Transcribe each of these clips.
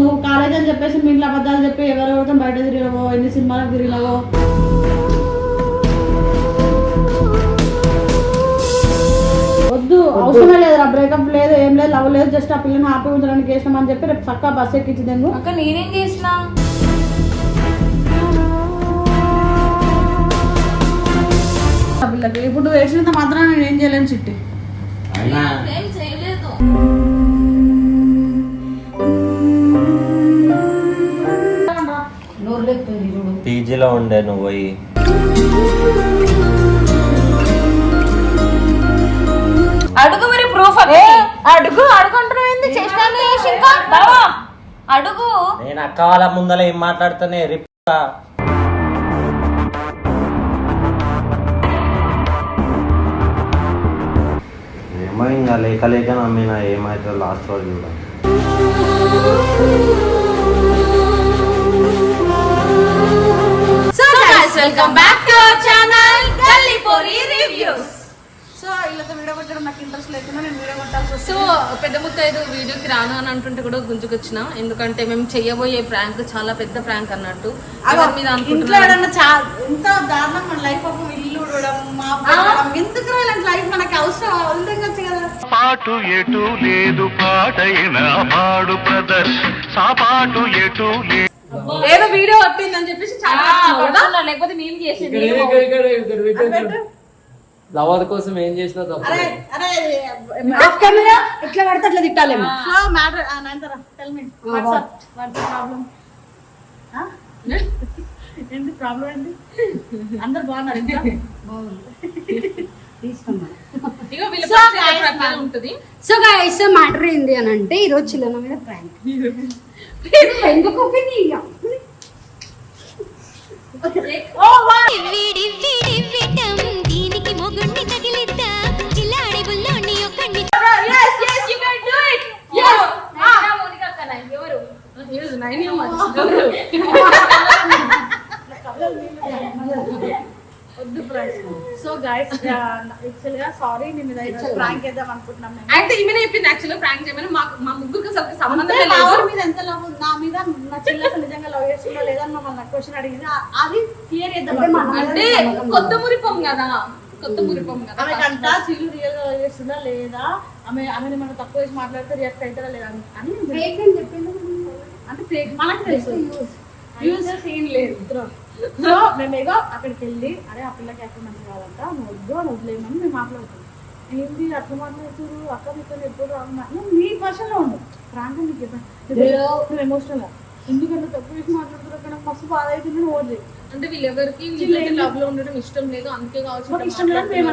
నువ్వు కాలేజ్ అని చెప్పేసి మీ ఇంట్లో అబద్ధాలు చెప్పి ఎవరెవరితో బయట తిరిగినావో, ఎన్ని సినిమాలకు తిరిగినావో. వద్దు, అవసరమే లేదు. బ్రేకప్ లేదు, ఏం లేదు, లవ్ లేదు. జస్ట్ ఆ పిల్లని హ్యాపీ ఉంచడానికి చేసినామని చెప్పి రేపు చక్కగా బస్ ఎక్కించింది. అక్క నేనేం చేసినా? పిల్లకి ఇప్పుడు నువ్వు వేసినంత మాత్రం నేను ఏం చేయలేను చిట్టి. పీజీలో ఉండే నువ్వు పోయి అడుగు మరి ప్రూఫ్ అడుగు అడుగుంటున్నావు అడుగు. నేను అక్క వాళ్ళ ముందర ఏం మాట్లాడుతానే రిప్లా ఏమో ఇంకా లేక లేక నమ్మిన ఏమైతే లాస్ట్ రోజు కూడా. So guys, welcome back to our channel Gallipoli Reviews. So వీళ్ళతో వీడియో కొట్టడం నాకు ఇంట్రెస్ట్ లేకుండా నేను వీడియో కొట్టాల్సి వస్తుంది. సో పెద్ద ముత్తైదు వీడియోకి రాను అని అంటుంటే కూడా గుంజుకొచ్చిన, ఎందుకంటే మేము చెయ్యబోయే ప్రాంక్ చాలా పెద్ద ప్రాంక్ అన్నట్టు. ఇంట్లో ఎంత దారుణం మన లైఫ్ ఇల్లు ఎందుకు లైఫ్ మనకి అవసరం వదిలించచ్చు కదా. పాటు ఎటు లేదు పాటైన పాడు బ్రదర్ సాపాటు ఎటు లేదు. ఏదో వీడియో వస్తుందని చెప్పేసి లేకపోతే మేము చేసేది లవర్ కోసం ఏం చేసినా తప్పు. ఇట్లా పడితే అట్లా తిట్టాలేమో. So matter tell me problem. ఏంటి ప్రాబ్లం? ఏంటి అందరు బాగున్నారు? ఉంటుంది. సో గైస్ మ్యాటర్ ఏంది అని అంటే ఈరోజు చిల్లన మీద ప్రాంక్. ఎందుకు దీనికి మొగుణ్ణి తగిలిద్దా ఇలా అడవుల్లోని ఒక్కడిని. సో గైస్ యాక్చువల్ గా సారీ, నేను ప్రాంక్ చేద్దాం అనుకుంటున్నాం. అయితే ఈమెనే చెప్పింది యాక్చువల్గా ప్రాంక్ చేయమని. మా ముగ్గురికి అసలు సంబంధం నా లేదు. మీద ఎంత లవ్, నా మీద నా చిల్ల నిజంగా లవ్ చేస్తుందో లేదని మమ్మల్ని నాకు క్వశ్చన్ అడిగింది. అది క్లియర్ చేద్దాం. అంటే కొత్త మురిపం కదా, కొత్త మురిపం కదా. ఆమె కంట చిల్లు రియల్ గా లవ్ చేస్తుందా లేదా, ఆమెని మనం తక్కువ వేసి మాట్లాడితే రియాక్ట్ అవుతారా లేదా అని అంటే ఫేక్ మనకు తెలుసు. యూజ్ సీన్ లేదు. సో మేము ఏదో అక్కడికి వెళ్ళి అరే ఆ పిల్లకి ఎక్కడ మంచి కాదంట, నువ్వు వద్దు అని వదిలేమని మేము మాట్లాడుతున్నాం. ఏంటి అట్లా మాట్లాడుతున్నారు అక్క ఇక్కడ ఎప్పుడు రావు మీ భాషలో ఉండు ప్రాంతం. నీకు చెప్పాను ఎమోషనల్ గా ఎందుకంటే తక్కువ వేసి మాట్లాడుతున్నారు అక్కడ మస్తు బాధ అవుతుంది. నువ్వు వదిలే అంటే వీళ్ళెవరికి లవ్ లో ఉండడం ఇష్టం లేదు, అందుకే కావచ్చు ఇష్టం లేదు. నేను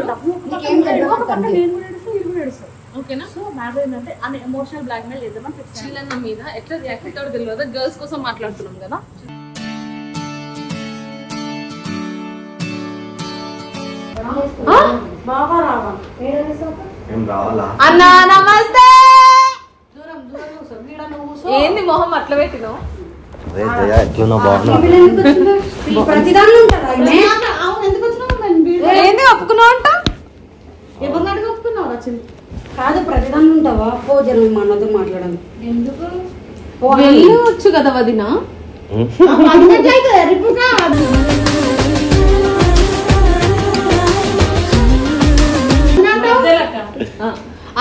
కూడా ఏడుస్తాను. ఓకేనా? సో మ్యాటర్ ఏంటంటే అని ఎమోషనల్ బ్లాక్ మెయిల్ చేద్దామని ఫిక్స్. చిల్లన్న మీద ఎట్లా రియాక్ట్ అవుతాడో తెలియదు. గర్ల్స్ కోసం మాట్లాడుతున్నాం కదా. బాబా రావా ఏం రావాలా? అన్నా నమస్తే. దూరం దూరం ఏంది మొహం అట్లా పెట్టినావు? అదే జయ ఎట్లున్నా బాగున్నా. ప్రతిదాన్ని ఉంటారా? అవును ఎందుకు వచ్చినావు? ఏంది ఒప్పుకున్నావు అంట? ఎవరిని అడిగి ఒప్పుకున్నావు వచ్చింది? కాదు ప్రతిదాన్ని ఉంటావా? పో జనం మనతో మాట్లాడాలి. ఎందుకు వెళ్ళొచ్చు కదా వదిన.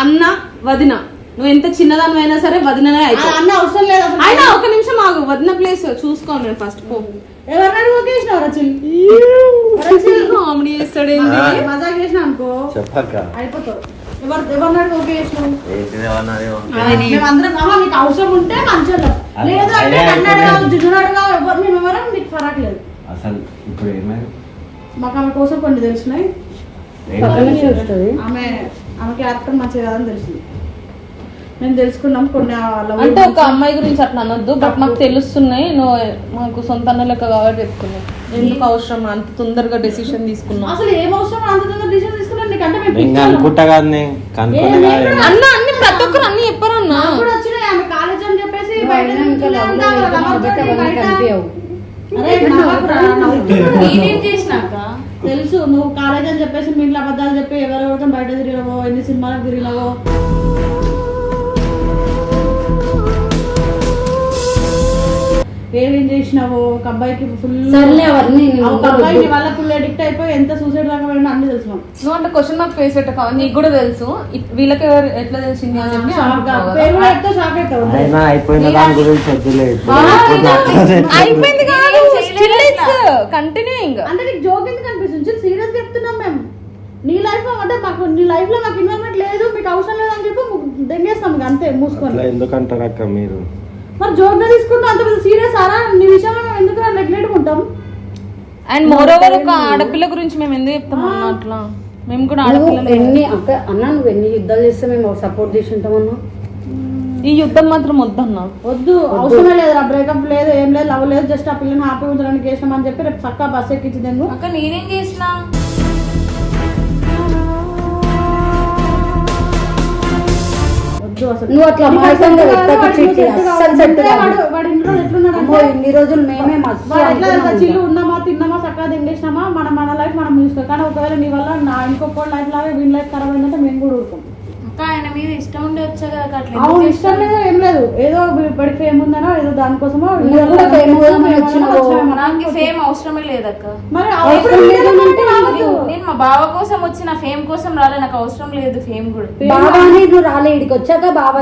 అన్న వదిన నువ్వు ఎంత చిన్నదాని అయినా సరే వదిననే అవుతావు. అన్న అవసరం లేదు. అయినా ఒక నిమిషం ఆగు, వదిన ప్లేస్ చూసుకోండి నేను ఫస్ట్. పో ఎవరిని ఒకేసినావు రచిల్? కామెడీ చేస్తాడు. మజాక్ చేసిన అనుకో చెప్పక్క అయిపోతావు. ఎవరిని అడిగి ఒకే చేసినావు? ఏంటిది ఏమన్నారేమో. మేమందరం నీకు అవసరం ఉంటే మంచిగా లేదు అంటే నన్ను అడగాలి, జిన్ను అడగాలి. మేము ఎవరం నీకు ఫరాక్ లేదు. అసలు ఇప్పుడు ఏమైంది? మాకు ఆమె కోసం కొన్ని తెలిసినాయి. ఆమె క్యారెక్టర్ మంచిగా కాదని తెలిసింది. మేము తెలుసుకున్నాం కొన్ని. అంటే ఒక అమ్మాయి గురించి అట్లా అనొద్దు, బట్ మాకు తెలుస్తున్నాయి. నువ్వు మాకు సొంత అన్న లెక్క కాబట్టి చెప్తున్నావు. ఎందుకు అవసరం అంత తొందరగా డెసిషన్ తీసుకున్నావు? అసలు ఏం అవసరం అంత తొందరగా డిసిషన్ తీసుకున్నాను? నీకంటే అనుకుంటా కాదు అన్న అన్ని ప్రతి ఒక్కరు అన్ని చెప్పారు అన్న. వచ్చినాయి ఆమె కాలేజ్ అని చెప్పేసి బయట నేనేం చేసినాక తెలుసు. నువ్వు కాలేజ్ అని చెప్పేసి మీ ఇంట్లో అబద్ధాలు చెప్పి ఎవరెవరితో బయట తిరిగినావో, ఎన్ని సినిమాలకు తిరిగినావో. ఏమేం చేసినావో ఒక అబ్బాయికి ఫుల్ సర్లే అవన్నీ నేను ఒక అబ్బాయి వల్ల ఫుల్ అడిక్ట్ అయిపోయి ఎంత సూసైడ్ దాకా వెళ్ళినా అన్ని తెలుసు మాకు. నువ్వు అంటే క్వశ్చన్ మార్క్ ఫేస్ పెట్టక నీకు కూడా తెలుసు వీళ్ళకి ఎవరు ఎట్లా తెలిసింది అని చెప్పి అనుకుంటున్నావు కదా. పేరు కూడా చెప్తే షాక్ అవుతావు. అయినా అయిపోయిన దాని గురించి వద్దులే అయిపోయింది కాదు కంటిన్యూయింగ్. అంటే నీకు జోక్ ఎందుకు అనిపిస్తుంది? సీరియస్ చెప్తున్నాం మేము. నీ లైఫ్ అంటే మాకు నీ లైఫ్ లో మాకు ఇన్వాల్వ్మెంట్ లేదు, మీకు అవసరం లేదు అని చెప్పి దెంగేస్తాం ఇక అంతే మూసుకొని. అట్లా ఎందుకంటారు అక్క మీరు? మరి జోక్ గా తీసుకుంటాం అంత సీరియస్ అరా నీ విషయంలో మేము ఎందుకు నెగ్లెక్ట్ ఉంటాం? అండ్ మోర్ ఓవర్ ఒక ఆడపిల్ల గురించి మేము ఎందుకు చెప్తాం అన్న అట్లా? మేము కూడా ఆడపిల్లలు. ఎన్ని అన్న నువ్వు ఎన్ని యుద్ధాలు చేస్తే మేము సపోర్ట్ చేసి ఉంటామన్నా. ఈ యుద్ధం మాత్రం వద్దన్నా. వద్దు, అవసరమే లేదు. ఆ బ్రేకప్ లేదు, ఏం లేదు, లవ్ లేదు, జస్ట్ ఆ పిల్లని హ్యాపీ ఉంచడానికి చేసినాం అని చెప్పి రేపు చక్కగా బస్ ఎక్కించింది. అక్క నేనేం చేసినా? నువ్వు అట్లా అమాయకంగా వాడు ఇన్ని రోజులు మేమే చిల్లు ఉన్నామా, తిన్నామా, చక్కగా తిండేసినామా, మన లైఫ్ మనం చూస్తాం. కానీ ఒకవేళ నీ వల్ల నా ఇంకొక లైఫ్ లాగా వీళ్ళ లైఫ్ ఖరాబ్ అయిందంటే మేము కూడా ఊరుకోం. ఆయన మీద ఇష్టం ఉండే వచ్చా అట్లా. అవును, ఇష్టం లేదు, ఏం లేదు, ఏదో వాడికి ఫేమ్ ఉందనో ఏదో దానికోసమో. నాకు ఫేమ్ అవసరమే లేదక్క. మరి నేను మా బావ కోసం వచ్చిన ఫేమ్ కోసం రాలే, నాకు అవసరం లేదు ఫేమ్ కూడా. బాబా నువ్వు రాలే, ఇడికి వచ్చాక బాబా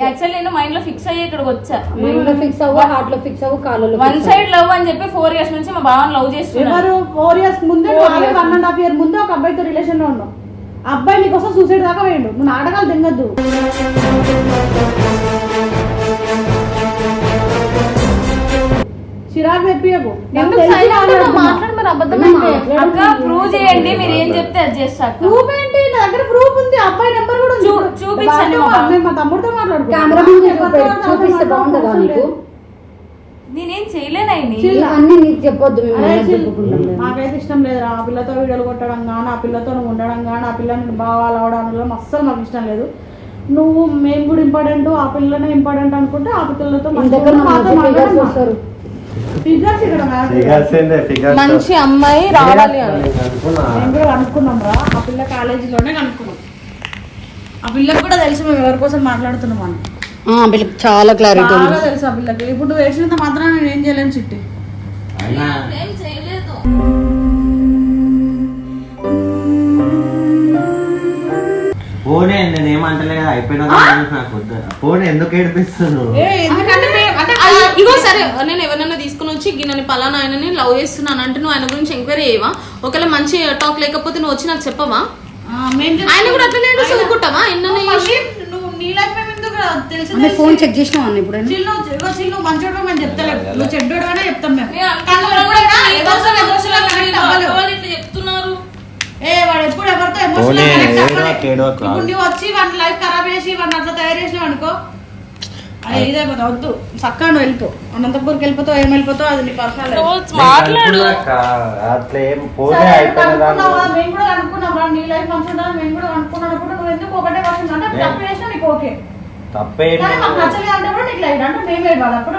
యాక్చువల్లీ నేను మైండ్ లో ఫిక్స్ అయ్యి ఇక్కడికి వచ్చా. మైండ్ లో ఫిక్స్ అవ్వ, హార్ట్ లో ఫిక్స్ అవ్వ, కాళ్ళలో వన్ సైడ్ లవ్ అని చెప్పి 4 years నుంచి మా బావని లవ్ చేస్తున్నారు. 4 years ముందే 1.5 year ముందే ఒక అబ్బాయితో రిలేషన్ లో ఉన్నాం. అబ్బాయి నీకోసం సూసైడ్ దాకా వేయండు. నువ్వు నాటకాలు తింగద్దు. చిరాకు తెప్పియకు. ప్రూవ్ చేయండి, మీరు ఏం చెప్తే అది చేస్తా. ప్రూఫ్ ఏంటి? నా దగ్గర ప్రూఫ్ ఉంది. అబ్బాయి నెంబర్ కూడా చూపించండి. మా తమ్ముడితో మాట్లాడుకో. చూపిస్తే బాగుంటుందా నీకు? నేనేం చేయలేనండి. అన్ని నీకు చెప్పొద్దు. నాకైతే ఇష్టం లేదు ఆ పిల్లతో వీడియోలు కొట్టడం కానీ, ఆ పిల్లతో నువ్వు ఉండడం కానీ, ఆ పిల్లని బాగా అవడం అస్సలు మాకు ఇష్టం లేదు. నువ్వు మేము కూడా ఇంపార్టెంట్, ఆ పిల్లనే ఇంపార్టెంట్ అనుకుంటే ఆ పిల్లలతో మంచి అమ్మాయి రావాలి అని మేము కూడా కనుక్కున్నాం రా. ఆ పిల్ల కాలేజీలోనే కనుక్కున్నాం. ఆ పిల్లకి కూడా తెలుసు మేము ఎవరి కోసం మాట్లాడుతున్నాం అని. చాలా క్లారిటీ బాగా తెలుసు ఆ పిల్లకి. ఇప్పుడు నువ్వు వేసినంత మాత్రం నేను ఏం చేయలేను చిట్టి. ఫోనే నేనేమంటలే కదా, అయిపోయిన నాకు ఫోన్ ఎందుకు ఏడిపిస్తున్నావు? ఇగో సరే, నేను ఎవరైనా తీసుకుని వచ్చి నేను పలానా ఆయనని లవ్ చేస్తున్నాను అంటే నువ్వు ఆయన గురించి ఎంక్వైరీ చేయవా? ఒకవేళ మంచి టాక్ లేకపోతే నువ్వు వచ్చి నాకు చెప్పవా? ఆయన కూడా అట్లా నేను చదువుకుంటావా? ఫోన్ చెక్ చేసినావా ఇప్పుడు? నువ్వు మంచోడు మేము చెప్తలేదు, నువ్వు చెడ్డోడు అనే చెప్తాం మేము. చెప్తున్నారు వాడు ఎప్పుడు ఎవరితో ఇప్పుడు నువ్వు వచ్చి వాడి లైఫ్ ఖరాబ్ చేసి వాడిని అట్లా తయారు చేసినావు అనుకో, అది ఇదైపోతా. వద్దు, చక్కగా నువ్వు వెళ్ళిపో. అనంతపూర్కి వెళ్ళిపోతావు, ఏం వెళ్ళిపోతావు, అది నీ పర్సనల్. మేము కూడా అనుకున్నాం రా, నీ లైఫ్ మంచిగా ఉండాలి మేము కూడా అనుకున్నప్పుడు నువ్వు ఎందుకు ఒకటే వర్షం అంటే తప్పు చేసినా నీకు ఓకే, కానీ మాకు నచ్చలేదు అంటే కూడా నీకు లైట్ అంటే మేము ఏడవాలి. అప్పుడు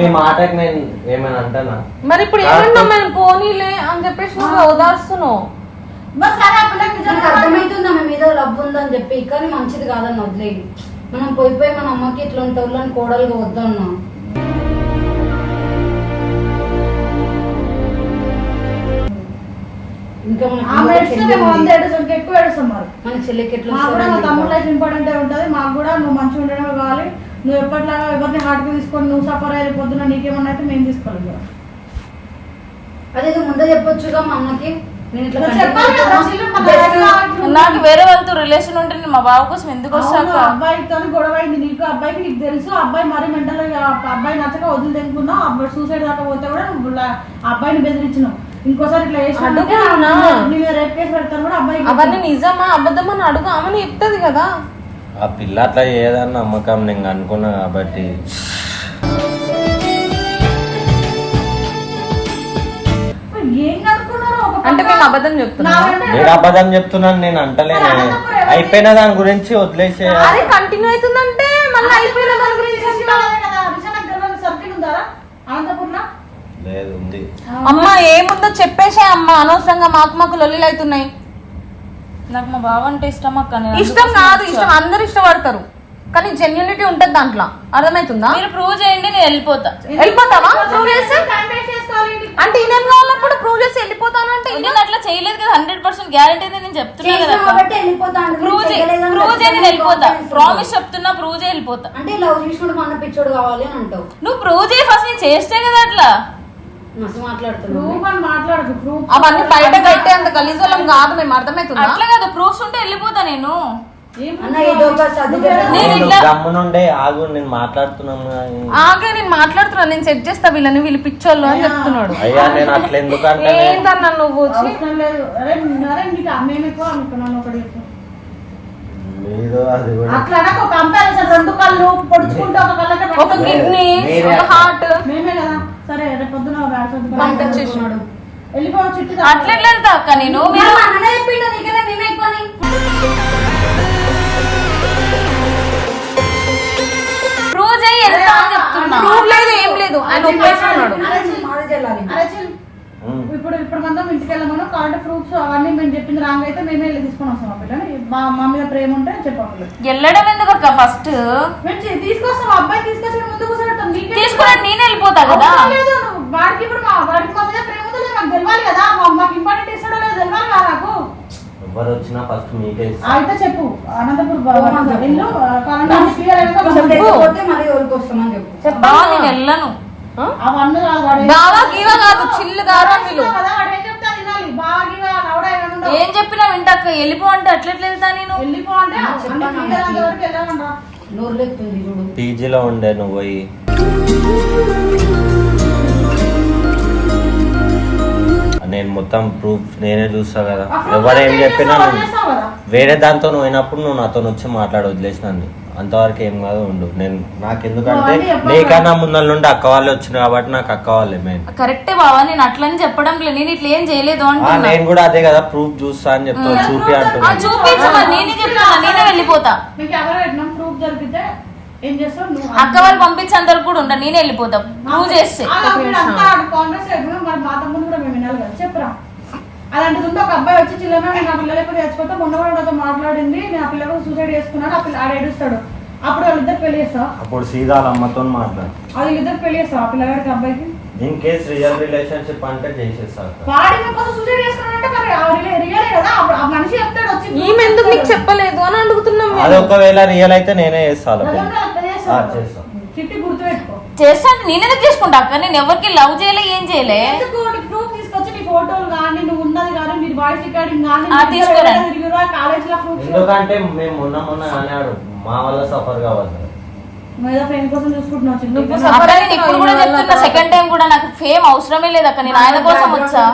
మీ మాటకి నేను ఏమైనా అంటానా? మరి ఇప్పుడు ఏమన్నా మేము పోనీలే అని చెప్పేసి నువ్వు ఓదార్స్తున్నావు. అర్థమవుతుంది ఆమె మీద లవ్ ఉందని చెప్పి, కానీ మంచిది కాదని వదిలేదు. మనం పోయిపోయి మన అమ్మకి ఇట్లాంటి వాళ్ళని కోడలుగా వద్దన్నాం. ఇంకా మన చెల్లికి ఎట్లా తమ్ముడు లైఫ్ ఇంపార్టెంట్ ఉంటుంది. మాకు కూడా నువ్వు మంచిగా ఉండడం కావాలి. నువ్వు ఎప్పటిలాగా ఎవరిని హార్ట్కి తీసుకొని నువ్వు సఫర్ అయ్యే పొద్దున నీకేమన్నా అయితే మేము తీసుకోవాలి. అదేదో ముందే చెప్పొచ్చుగా మా అమ్మకి. నాకు వేరే వాళ్ళతో రిలేషన్ ఉంటే మా బావ కోసం ఎందుకు వస్తాక? అబ్బాయితో గొడవ అయింది నీకు, అబ్బాయికి నీకు తెలుసు. అబ్బాయి మరీ మెంటల్ అబ్బాయి నచ్చక వదిలి తెనుకున్నావు. అబ్బాయి సూసైడ్ దాకా పోతే కూడా నువ్వు అబ్బాయిని బెదిరించినావు. ఇంకోసారి ఇట్లా రేప్ కేసు పెడతాను కూడా అబ్బాయి. అవన్నీ నిజమా అబద్ధమా అని అడుగు, ఆమెను చెప్తుంది కదా. ఆ పిల్ల అట్లా చేయదని నమ్మకం నేను అనుకున్నా కాబట్టి. అంటే మేము అబద్ధం చెప్తున్నాం. నేను అబద్ధం చెప్తున్నాను నేను అంటలేను. అయిపోయిన దాని గురించి వదిలేసే. అది కంటిన్యూ అవుతుందంటే మళ్ళీ అయిపోయిన దాని గురించి లేదు ఉంది. అమ్మ ఏముందో చెప్పేసే అమ్మ, అనవసరంగా మాకు లొల్లిలు అవుతున్నాయి. నాకు మా బావ అంటే ఇష్టం అక్క. ఇష్టం కాదు, ఇష్టం అందరు ఇష్టపడతారు, కానీ జెన్యునిటీ ఉంటది దాంట్లో, అర్థమవుతుందా? మీరు ప్రూవ్ చేయండి, నేను వెళ్ళిపోతా. వెళ్ళిపోతావా ప్రూవ్ చేసి? అంటే ఈయన కావాలప్పుడు ప్రూవ్ చేసి వెళ్ళిపోతాను అంటే నేను అట్లా చేయలేదు కదా, 100% గ్యారెంటీ నేను చెప్తున్నా కదా. కాబట్టి వెళ్ళిపోతాను. ప్రూవ్ చేయి, నేను వెళ్ళిపోతా. ప్రామిస్ చెప్తున్నా, ప్రూవ్ చేయి వెళ్ళిపోతా. అంటే లవ్ చేసినోడు మన పిచ్చోడు కావాలి అని అంటావు. నువ్వు ప్రూవ్ చేయి ఫస్ట్, నేను చేస్తే కదా అట్లా. మస్తు మాట్లాడుతున్నావు. అవన్నీ బయట కట్టే అంత గలీజోళం కాదు, మేము అర్థమవుతుందా? అట్లా కాదు, ప్రూఫ్స్ ఉంటే వెళ్ళిపోతా నేను. అన్న ఏదో ఒక సర్ది నేను ఇట్లా గమ్మునుండే ఆగు, నేను మాట్లాడుతున్నాను. ఆగే నేను మాట్లాడుతున్నాను, నేను సెట్ చేస్తా వీళ్ళని, వీళ్ళు పిచ్చోళ్ళు అని చెప్తున్నాడు. అయ్యా నేను అట్లా ఎందుకంటే ఏంటన్నా నువ్వు మీరు అది కూడా ఒక కిడ్నీ ఒక హార్ట్ అట్లా ఎట్లా వెళ్తా అక్క నేను? మీరు అన్ననే చెప్పిండు నీకనే మేమే ఎక్కువని. ప్రూవ్ చేయి వెళ్తా అని చెప్తున్నా. ప్రూవ్ లేదు ఏం లేదు, ఆయన ఒప్పేసుకున్నాడు. మాది చెల్లాలి. ఇప్పుడు మనం ఇంటికి వెళ్ళమను కాబట్టి ఫ్రూట్స్ అవన్నీ మేము చెప్పింది రాంగ్ అయితే మేమే వెళ్ళి తీసుకొని వస్తాం. ఆ పిల్లని మా మీద ప్రేమ ఉంటే చెప్పాలి. వెళ్ళడం ఎందుకు అక్క? ఫస్ట్ మేము తీసుకొస్తాం, అబ్బాయి తీసుకొచ్చి ముందు కూర్చోబెడతాం. తీసుకుని నేను వెళ్ళిపోతా కదా. లేదు వాడికి ఇప్పుడు వాడికి మా మీద ప్రేమ ఉందో మాకు తెలియాలి కదా, మాకు ఇంపార్టెంట్ ఇస్తాడో లేదో తెలియాలి కదా నాకు. ఎవరు వచ్చినా ఫస్ట్ మీకే ఇస్తా. అయితే చెప్పు అనంతపురం ఇల్లు క్లియర్ లేకపోతే మళ్ళీ ఎవరికి వస్తామని చెప్పు. బావ నేను వెళ్ళను. అవన్నీ బావా గీవా కాదు, చిల్లు కాదు వీళ్ళు. ఏం చెప్పినా వింటాక వెళ్ళిపో అంటే అట్లెట్లా వెళ్తా నేను? వెళ్ళిపో అంటే వెళ్ళాలంటా. నోరు లేపుతుంది చూడు. పీజీలో ఉండే నువ్వు పోయి నేను మొత్తం ప్రూఫ్ నేనే చూస్తా కదా. ఎవరేం చెప్పినా వేరే దాంతో నువ్వు అయినప్పుడు నువ్వు నాతో వచ్చి మాట్లాడి వదిలేసినంది అంతవరకు ఏం కాదు ఉండు. నేను నాకెందుకంటే నీకన్నా ముందర నుండి అక్క వాళ్ళు వచ్చిన కాబట్టి నాకు అక్క వాళ్ళే మెయిన్. కరెక్టే బావా, నేను అట్లని చెప్పడం లేదు, నేను ఇట్లా ఏం చేయలేదు అంటున్నా. నేను కూడా అదే కదా ప్రూఫ్ చూస్తా అని చెప్తాను, చూపి అంటున్నా. చూపించమా, నేనే చెప్తున్నా, నేనే వెళ్ళిపోతా. మీకు ఎవరు పెట్టినాం ప్రూఫ్ దొరికితే ఏం చేస్తావు నువ్వు? అక్క వాళ్ళు పంపించేంత కూడా ఉంటా, నేనే వెళ్ళిపోతా ప్రూవ్ చేస్తే. కాంగ్రెస్ మరి మా తమ్ముడు కూడా మేము వినాలి కదా, చెప్పురా. అలాంటిది ఉంటే ఒక అబ్బాయి వచ్చి చిల్లర నేను ఆ పిల్లలు ఎప్పుడు చచ్చిపోతా మొన్న కూడా నాతో మాట్లాడింది, నేను ఆ పిల్లలు సూసైడ్ చేసుకున్నాడు, ఆ పిల్ల ఆడ ఏడుస్తాడు, అప్పుడు వాళ్ళిద్దరు పెళ్లి చేస్తావు. అప్పుడు సీదా అమ్మతో మాట్లాడు. అది వీళ్ళిద్దరు పెళ్లి చేస్తావు ఆ పిల్లగాడికి అబ్బాయికి. ఇన్ కేస్ రియల్ రిలేషన్షిప్ అంటే చేసేస్తారు. వాడి కోసం సూసైడ్ చేసుకున్నాడంటే మరి రియలే కదా, అప్పుడు ఆ మనిషి చెప్తాడు వచ్చి ఈమె ఎందుకు నీకు చెప్పలేదు అని అడుగుతున్నాం. అది ఒకవేళ రియల్ అయితే నేనే చేస్తాను. చేస్తాను. చిట్టి గుర్తు పెట్టుకో. చేస్తా అంటే నేను ఎందుకు చేసుకుంటా అక్క? నేను ఎవరికి లవ్ చేయలే, ఏం చేయలే. ప్రూఫ్ తీసుకొచ్చి నీ ఫోటోలు కానీ నువ్వు ఉన్నది కానీ మీరు వాయిస్ రికార్డింగ్ కానీ కాలేజ్ లో ప్రూఫ్. ఎందుకంటే మేము మొన్న అన్నాడు మా వల్ల సఫర్ కావాలి. ఏదో ఫ్రెండ్ కోసం చూసుకుంటున్నావు. అక్క నేను ఇప్పుడు కూడా చెప్తున్నా, సెకండ్ టైం కూడా నాకు ఫేమ్ అవసరమే లేదు అక్క, నేను ఆయన కోసం వచ్చా.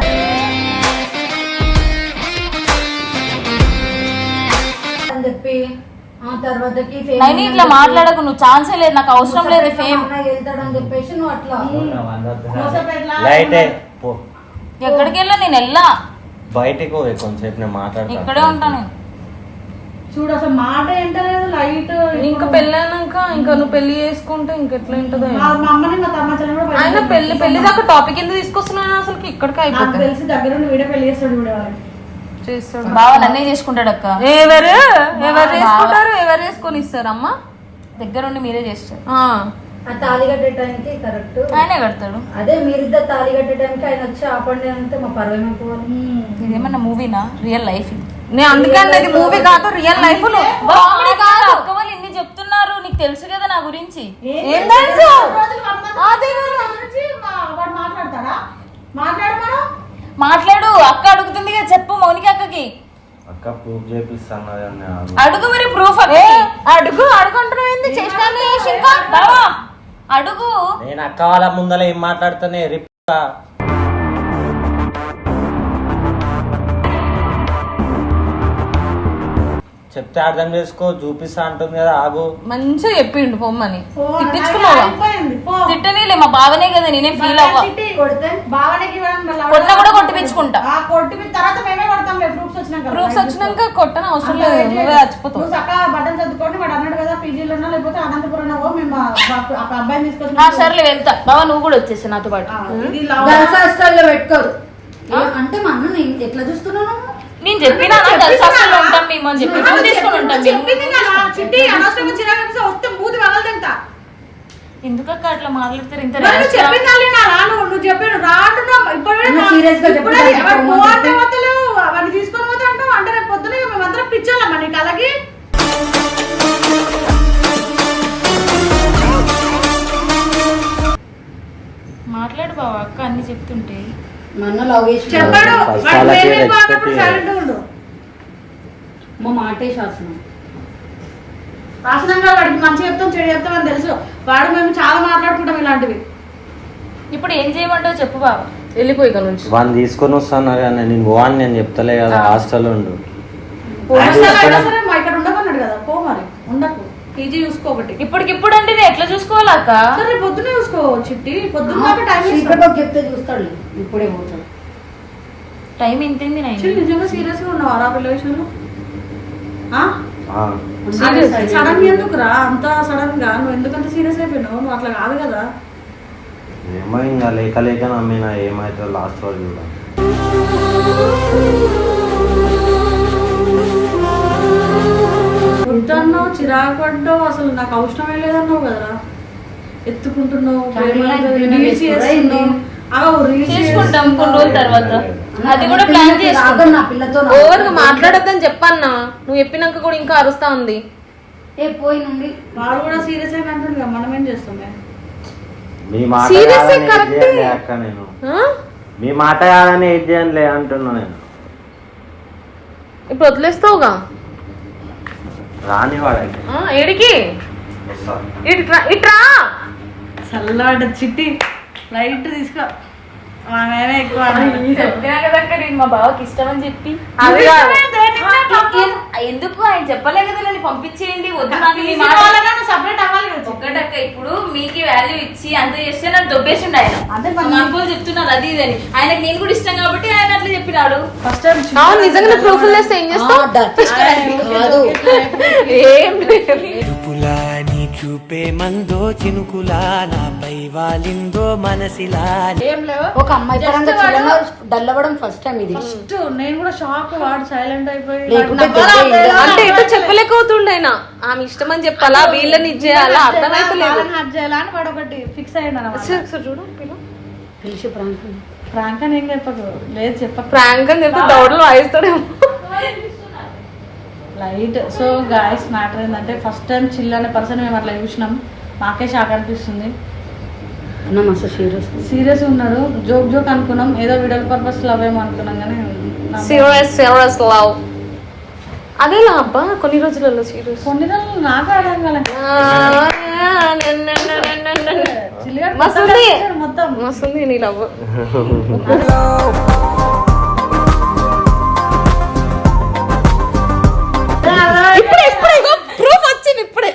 అని చెప్పి ఆ తర్వాతకి నేను ఇట్లా మాట్లాడకు, నువ్వు ఛాన్సే లేదు, నాకు అవసరం లేదు ఫేమ్. వెళ్తాడని చెప్పేసి నువ్వు అట్లా లైటే పో, ఎక్కడికి వెళ్ళా, నేను వెళ్ళా, బయటికి పోయి కొంచెంసేపు నేను మాట్లాడతాను. ఇక్కడే ఉంటాను. చూడు అసలు మాట ఏంటలేదు లైట్. ఇంకా పెళ్ళైనాక ఇంకా నువ్వు పెళ్లి చేసుకుంటే ఇంకెట్లా ఉంటుందో. మా అమ్మని మా తమ్మ చెల్లెలు కూడా ఆయన పెళ్లి దాకా టాపిక్ ఎందుకు తీసుకొస్తున్నాను అసలు? ఇక్కడికి నాకు అయిపోతుంది. తెలిసి దగ్గర వీడియో పెళ్లి చేస్తాడు వీడియో చేస్తాడు. బావ నన్నే చేసుకుంటాడు అక్క. ఎవరు చేసుకుంటారు, ఎవరు చేసుకొని ఇస్తారమ్మా? దగ్గరుండి మీరే చేస్తారు. ఆ తాళి కట్టే టైంకి కరెక్ట్ ఆయనే కడతాడు. అదే మీరిద్దరు తాళి కట్టే టైంకి ఆయన వచ్చి ఆపండి అంటే మా పర్వం పోవాలి. ఇదేమన్నా మూవీనా? రియల్ లైఫ్ ఇది. నేను అందుకని ఇది మూవీ కాదు, రియల్ లైఫ్ లో కామెడీ కాదు. అక్క వాళ్ళు ఇన్ని చెప్తున్నారు, నీకు తెలుసు కదా నా గురించి. ఏం తెలుసు? వాడు మాట్లాడతాడా? మాట్లాడమను. మాట్లాడు, అక్క అడుగుతుంది కదా, చెప్పు మౌనిక అక్కకి. అక్క ప్రూఫ్ చేపిస్తాను అడుగు మరి ప్రూఫ్. అడుగు అడుగుంటున్నావు ఏంది? అడుగు. నేను అక్క వాళ్ళ ముందర ఏం మాట్లాడుతానే రిప్ చెప్తే అర్థం చేసుకో, చూపిస్తా అంటుంది కదా, ఆగు. మంచిగా చెప్పిండు పొమ్మని. తిట్టనీలే, మా బావనే కదా, నేనేం ఫీల్ అవ్వ. కొడితే బావనకి కొట్టినా కూడా కొట్టిపించుకుంటా. తర్వాత మేమే కొడతాంలే ప్రూఫ్స్ వచ్చినాక. ప్రూఫ్స్ వచ్చినాక కొట్టన అవసరం లేదు, నువ్వే చచ్చిపోతావు. నువ్వు చక్కగా బట్టలు చదువుకోండి, వాడు అన్నాడు కదా పీజీలో ఉన్నా లేకపోతే అనంతపురం మేము అబ్బాయిని తీసుకొచ్చి. సర్లే వెళ్తా. బావ నువ్వు కూడా వచ్చేసి నాతో పాటు. గర్ల్స్ హాస్టల్లో పెట్టుకోరు అంటే మా అన్న ఎట్లా చూస్తున్నావు? నేను చెప్పినా దర్శనం ఉంటాం మేము అని చెప్పి ఫోన్ తీసుకొని ఉంటాం మేము. చెప్పింది కదా చిట్టి అనవసరంగా చిరాకు వస్తే మూతి వదలదంట. ఎందుకక్క అట్లా మాట్లాడతారు ఇంత మరి నువ్వు చెప్పింది నా రాను నువ్వు చెప్పాను రాంటున్నావు అవన్నీ తీసుకొని పోతా అంటావు అంటే రేపు పొద్దున మేమందరం పిచ్చాలమ్మా నీకు అలాగే మాట్లాడు బావ అక్క అన్ని చెప్తుంటే మన లవ్ చేసి చెప్పాడు సైలెంట్ ఉండు మా మాటే శాసనం రాసనంగా వాడికి మంచి చెప్తాం చెడు చెప్తాం అని తెలుసు వాడు మేము చాలా మాట్లాడుకుంటాం ఇలాంటివి. ఇప్పుడు ఏం చేయమంటావు చెప్పు బావ వెళ్ళిపోయి ఇక్కడ నుంచి వాడిని తీసుకొని వస్తాను కానీ నేను పోవాలని నేను చెప్తలే కదా హాస్టల్లో ఉండు. సరే మా ఇక్కడ ఉండమన్నాడు కదా పో మరి ఉండకు పీజీ చూసుకో ఒకటి. ఇప్పటికిప్పుడు అంటే నేను ఎట్లా చూసుకోవాలా అక్క? సరే పొద్దునే చూసుకో చిట్టి పొద్దున్న టైం చెప్తే చూస్తాడు ఇప్పుడే పోతాడు. టైం ఎంతైంది నిజంగా సీరియస్ గా ఉన్నావా రా పిల్ల విషయంలో? ఆ, సడన్ ఎందుకు రా అంత సడన్ గా నువ్వు ఎందుకంత సీరియస్ అయిపోయినావు? నువ్వు అట్లా కాదు కదా. ఏమో ఇంకా లేక లేక నమ్మినా ఏమైతే లాస్ట్ వరకు చూడ. ఉంటున్నావు చిరాకు పడ్డావు అసలు నాకు అవసరమే లేదన్నావు కదరా. ఎత్తుకుంటున్నావు చేసుకుంటాం కొన్ని రోజుల తర్వాత. అది కూడా ప్లాన్ చేసుకుంటాం. ఓవర్గా మాట్లాడొద్దని చెప్పన్నా నువ్వు చెప్పినాక కూడా ఇంకా అరుస్తా ఉంది. ఏ పోయి నుండి వాడు కూడా సీరియస్ అయినా అంటుంది కదా మనం ఏం చేస్తాం? మీ మాట కాదని ఏం చేయనులే అక్క నేను. మీ మాట కాదని ఏం చేయనులే అంటున్నా నేను. ఇప్పుడు వదిలేస్తావుగా రాని వాడైతే ఏడికి ఇట్రా చల్లబడ్డ చిట్టి లైట్ తీసుకో. ఎక్కువ చెప్పినా కదక్క నేను మా బావకి ఇష్టం అని చెప్పి. ఎందుకు ఆయన చెప్పలే కదా నన్ను పంపించేయండి వద్దు సపరేట్ అవ్వాలి కదా. ఒక్కటక్క ఇప్పుడు మీకు వాల్యూ ఇచ్చి అంత చేస్తే నన్ను దొబ్బేసిండు ఆయన. అంకుల్ చెప్తున్నారు అది ఇది అని. ఆయనకు నేను కూడా ఇష్టం కాబట్టి ఆయన అట్లా చెప్పినాడు. ఫస్ట్ టైం నిజంగా ప్రూఫ్ చేస్తే ఏం చేస్తావు? ఏం చూపే మందో చినుకులా నాపై వాలిందో మనసిలా. ఏం లేవు ఒక అమ్మాయి పరంగా డల్లవడం ఫస్ట్ టైం ఇది. ఫస్ట్ నేను కూడా షాక్ వాడు సైలెంట్ అయిపోయి అంటే ఎటు చెప్పలేకపోతుండే ఆయన. ఆమె ఇష్టం అని చెప్పాలా వీళ్ళని ఇచ్చేయాలా అర్థమైపోలేదు. చేయాలని వాడు ఒకటి ఫిక్స్ అయ్యాడు. చూడు పిలిచి ప్రాంక్ ప్రాంక్ అని ఏం చెప్పకు. లేదు చెప్పకు ప్రాంక్ అని చెప్తే దౌడలు వాయిస్తాడేమో. లైట్. సో గాయస్ మ్యాటర్ ఏంటంటే ఫస్ట్ టైం చిల్ అనే పర్సన్ మేము అట్లా చూసినాం. మాకే షాక్ అనిపిస్తుంది. అన్న మస్తు సీరియస్ ఉన్నాడు. జోక్ జోక్ అనుకున్నాం ఏదో వీడియో పర్పస్ లవ్ ఏమో అనుకున్నాం కానీ సీరియస్ లవ్ అదేలా అబ్బా కొన్ని రోజులలో సీరియస్. కొన్ని రోజులు నాకు అర్థం కాలేదు. మొత్తం మస్తుంది నీ లవ్. ప్రూఫ్ వచ్చింది ఇప్పుడే.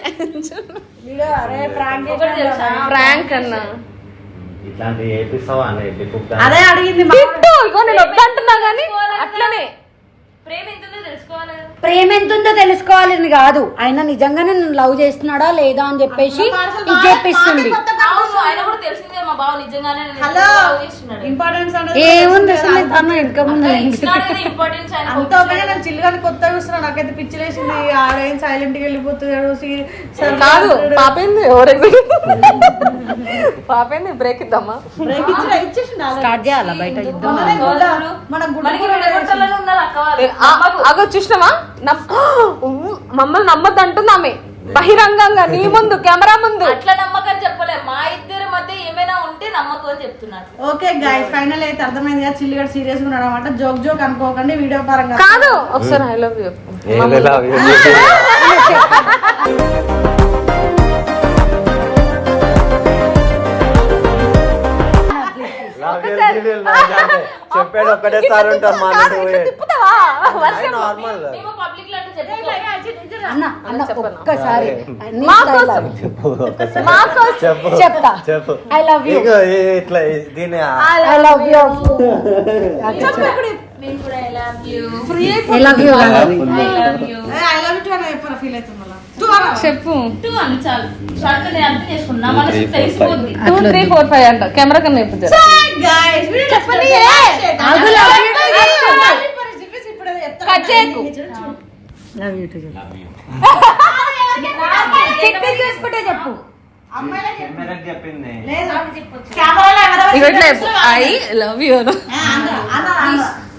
ప్రాంక్ అన్నా ఇట్లాంటివి ఏపిస్తావా అన్న? అదే అడిగింది. నేను వద్దంటున్నా కానీ అట్లనే ప్రేమ ఎంత ఉందో తెలుసుకోవాలని కాదు, ఆయన నిజంగానే నన్ను లవ్ చేస్తున్నాడా లేదా అని చెప్పేసి చెప్పిస్తుంది. ఏముంది అన్న వెనక ముందు చిల్లుగాని కొత్త చూస్తున్నా. నాకైతే పిచ్చిలేసింది. ఆడేం సైలెంట్ గా వెళ్ళిపోతున్నాడు. కాదు పాపేంది పాపేంది బ్రేక్ ఇద్దామా? బ్రేక్ ఇచ్చేసింది. స్టార్ట్ చేయాలా బయట అగో చూసినావా మమ్మల్ని నమ్మద్దు అంటుంది ఆమె బహిరంగంగా నీ ముందు కెమెరా ముందు. అట్లా నమ్మకం చెప్పలే, మా ఇద్దరి మధ్య ఏమైనా ఉంటే నమ్మకం అని చెప్తున్నారు. ఓకే గైస్ ఫైనల్ అయితే అర్థమైంది కదా చిల్లుగాడు సీరియస్ గా ఉన్నాడు అనమాట. జోక్ జోక్ అనుకోకండి వీడియో పరంగా కాదు. ఒకసారి ఐ లవ్ యూ చెప్పాడు ఒకటేసారి ఉంటాం నార్మల్. ఒక్కసారి చెప్తా చెప్పు. ఐ లవ్ యూ ఇట్లా దీని ఐ లవ్ యూ చెప్పు. 2 3 4 5 అంట కెమెరా కన్నా కట్ చేయకు. Love you. చేసుకుంటే చెప్పు. కెమెరాకి చెప్పింది. ఇగో ఇట్లా చెప్పు. I love you.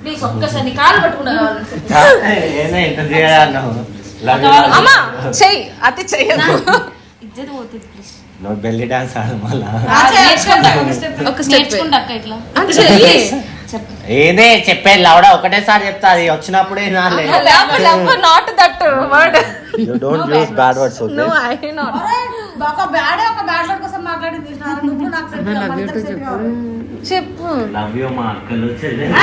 ప్లీజ్ ఒక్కసారి నీ కాలు పట్టుకున్నా ఏనా ఇంత చేయాలన్నావు? Love you. అమ్మా చెయ్యి అతి చెయ్యదు. ఇద్దరు పోతుంది ప్లీజ్. నువ్వు బెల్లి డాన్స్ ఆడు మళ్ళా. ఒక స్టెప్ నేర్చుకుంటా అక్క ఇట్లా చెయ్యి. ఏదే చెప్పేది లవడ ఒకటేసారి చెప్తా, అది వచ్చినప్పుడే నాలే. Love not that word. You don't use bad words, okay? No, I not. ఒక బ్యాడ్ వర్డ్ కోసం మాట్లాడింది నువ్వు నాకు set కావు, మన ఇద్దరికి set కావాలి. చెప్పు. Love you మా అక్కలు చెల్లెలు.